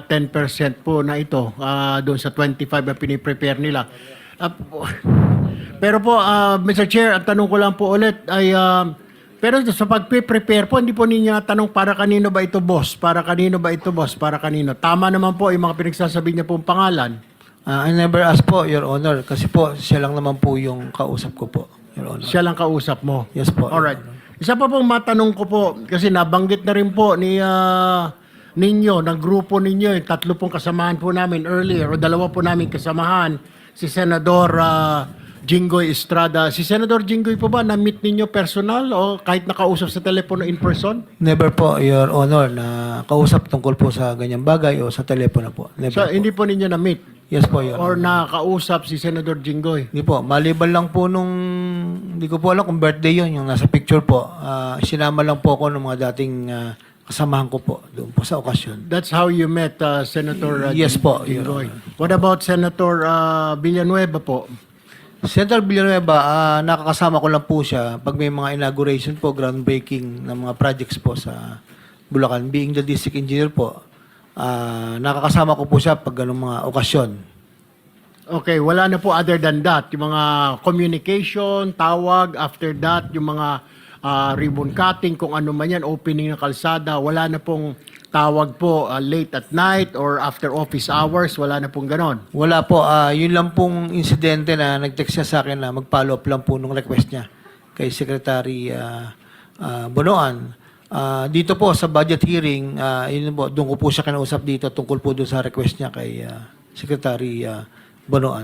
10% po na ito doon sa 25 na piniprepare nila. Pero po, Mr. Chair, ang tanong ko lang po ulit ay, pero sa pag-prepare po, hindi po ninyo natanong para kanino ba ito, boss? Para kanino ba ito, boss? Para kanino? Tama naman po yung mga pinagsasabi niya pong pangalan. I never asked po, Your Honor, kasi po siya lang naman po yung kausap ko po, Your Honor. Siya lang kausap mo? Yes po. Alright. Isa pa pong matanong ko po, kasi nabanggit na rin po ni ninyo, ng grupo ninyo, yung 3 pong kasamahan po namin earlier, o 2 po namin kasamahan, si Senador Jinggoy Estrada. Si Senador Jinggoy po ba, na-meet ninyo personal o kahit nakausap sa telepono in person? Never po, Your Honor, na kausap tungkol po sa ganyang bagay o sa telepono po. Never So, po. hindi po ninyo na-meet? Yes po, Your Or Honor. nakausap si Senador Jinggoy? Hindi po, maliban lang po nung, hindi ko po alam kung birthday yun, yung nasa picture po. Sinama lang po ako ng mga dating kasamahan ko po doon po sa okasyon. That's how you met Senator Yes po, Your Jinggoy. What about Senator Villanueva po? Senator Villanueva, nakakasama ko lang po siya pag may mga inauguration po, groundbreaking ng mga projects po sa Bulacan. Being the district engineer po, nakakasama ko po siya pag ganung mga okasyon. Okay, wala na po other than that. Yung mga communication, tawag, after that, yung mga ribbon cutting, kung ano man yan, opening ng kalsada, wala na pong tawag po late at night or after office hours, wala na pong ganon. Wala po, yun lang pong insidente na nag-text siya sa akin na mag-follow up lang po nung request niya kay Secretary Bonoan. Dito po sa budget hearing, yun po, doon ko po siya kinausap dito tungkol po doon sa request niya kay Secretary Bonoan.